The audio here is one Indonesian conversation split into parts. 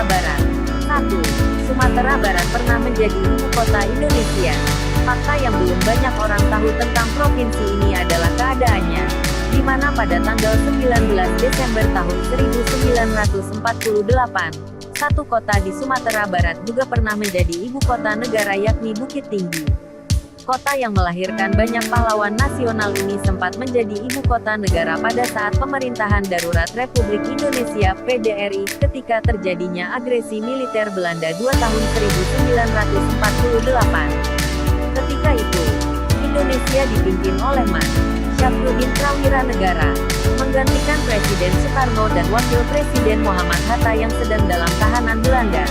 Barat. 1. Sumatera Barat pernah menjadi ibu kota Indonesia. Fakta yang belum banyak orang tahu tentang provinsi ini adalah keadaannya, di mana pada tanggal 19 Desember tahun 1948, satu kota di Sumatera Barat juga pernah menjadi ibu kota negara yakni Bukit Tinggi. Kota yang melahirkan banyak pahlawan nasional ini sempat menjadi ibu kota negara pada saat pemerintahan darurat Republik Indonesia (PDRI) ketika terjadinya agresi militer Belanda 2 tahun 1948. Ketika itu, Indonesia dipimpin oleh Man Syafruddin Prawiranegara, menggantikan Presiden Soekarno dan Wakil Presiden Muhammad Hatta yang sedang dalam tahanan Belanda.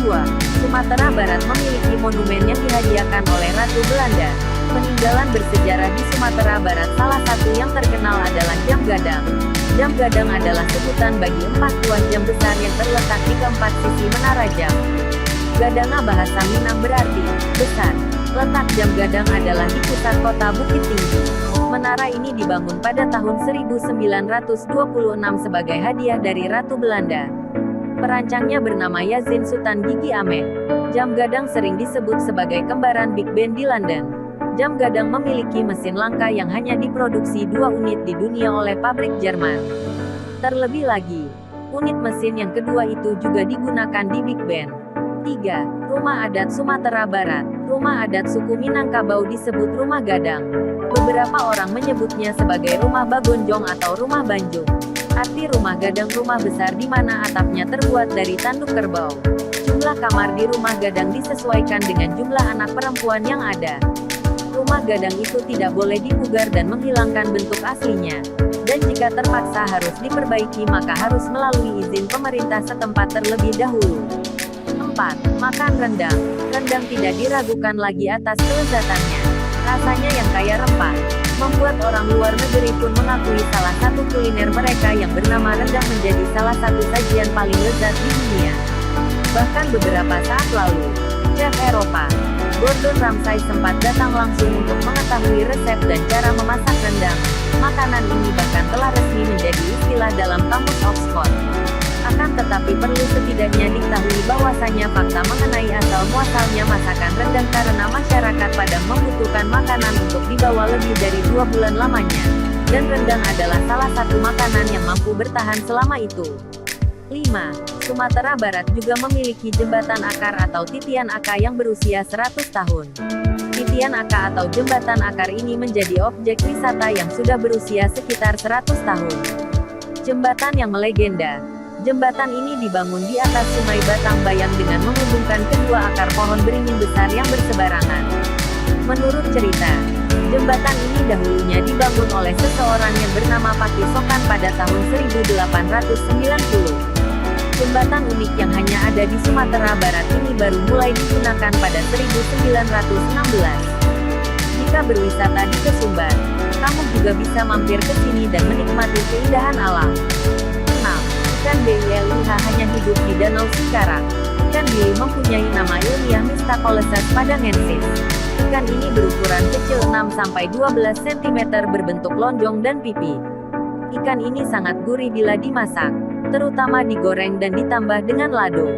2. Sumatera Barat memiliki monumen yang dihadiahkan oleh Ratu Belanda. Peninggalan bersejarah di Sumatera Barat salah satu yang terkenal adalah Jam Gadang. Jam Gadang adalah sebutan bagi 4 buah jam besar yang terletak di keempat sisi menara jam. Gadanga bahasa Minang berarti besar. Letak Jam Gadang adalah di pusat kota Bukit Tinggi. Menara ini dibangun pada tahun 1926 sebagai hadiah dari Ratu Belanda. Perancangnya bernama Yazin Sultan Gigi Ameh. Jam Gadang sering disebut sebagai kembaran Big Ben di London. Jam Gadang memiliki mesin langka yang hanya diproduksi 2 unit di dunia oleh pabrik Jerman. Terlebih lagi, unit mesin yang kedua itu juga digunakan di Big Ben. 3. Rumah adat Sumatera Barat. Rumah adat suku Minangkabau disebut Rumah Gadang. Beberapa orang menyebutnya sebagai Rumah Bagonjong atau Rumah Banjung. Arti rumah gadang rumah besar di mana atapnya terbuat dari tanduk kerbau. Jumlah kamar di rumah gadang disesuaikan dengan jumlah anak perempuan yang ada. Rumah gadang itu tidak boleh dipugar dan menghilangkan bentuk aslinya. Dan jika terpaksa harus diperbaiki maka harus melalui izin pemerintah setempat terlebih dahulu. 4. Makan rendang. Rendang tidak diragukan lagi atas kelezatannya. Rasanya yang kaya rempah membuat orang luar negeri pun mengakui salah satu kuliner mereka yang bernama rendang menjadi salah satu sajian paling lezat di dunia. Bahkan beberapa saat lalu, chef Eropa, Gordon Ramsay sempat datang langsung untuk mengetahui resep dan cara memasak rendang. Makanan ini bahkan telah resmi menjadi istilah dalam kamus Oxford. Akan tetapi perlu setidaknya diketahui bahwasanya fakta mengenai asal-muasalnya masakan rendang karena masyarakat Padang membutuhkan makanan untuk dibawa lebih dari 2 bulan lamanya. Dan rendang adalah salah satu makanan yang mampu bertahan selama itu. 5. Sumatera Barat juga memiliki jembatan akar atau titian aka yang berusia 100 tahun. Titian aka atau jembatan akar ini menjadi objek wisata yang sudah berusia sekitar 100 tahun. Jembatan yang melegenda. Jembatan ini dibangun di atas Sungai Batang Bayang dengan menghubungkan kedua akar pohon beringin besar yang bersebarangan. Menurut cerita, jembatan ini dahulunya dibangun oleh seseorang yang bernama Paki Sokan pada tahun 1890. Jembatan unik yang hanya ada di Sumatera Barat ini baru mulai digunakan pada 1916. Jika berwisata di Kesumbar, kamu juga bisa mampir ke sini dan menikmati keindahan alam. 6. Ikan BILIH hanya hidup di Danau Singkarak. Ikan bili mempunyai nama ilmiah Mystacoleses padangensis. Ikan ini berukuran kecil 6-12 cm berbentuk lonjong dan pipi. Ikan ini sangat gurih bila dimasak, terutama digoreng dan ditambah dengan lado.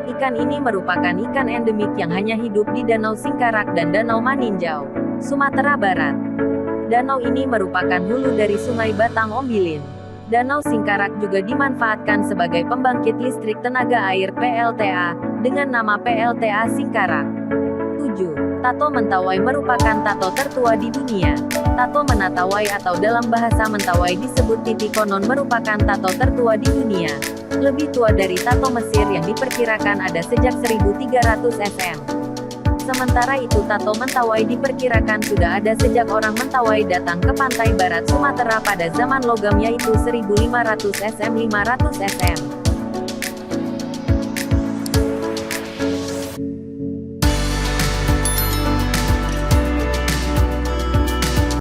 Ikan ini merupakan ikan endemik yang hanya hidup di Danau Singkarak dan Danau Maninjau, Sumatera Barat. Danau ini merupakan hulu dari Sungai Batang Ombilin. Danau Singkarak juga dimanfaatkan sebagai pembangkit listrik tenaga air PLTA, dengan nama PLTA Singkarak. 7. Tato Mentawai merupakan tato tertua di dunia. Tato Menatawai atau dalam bahasa Mentawai disebut Titikonon merupakan tato tertua di dunia. Lebih tua dari tato Mesir yang diperkirakan ada sejak 1300 SM. Sementara itu tato Mentawai diperkirakan sudah ada sejak orang Mentawai datang ke pantai barat Sumatera pada zaman logam yaitu 1500 SM 500 SM.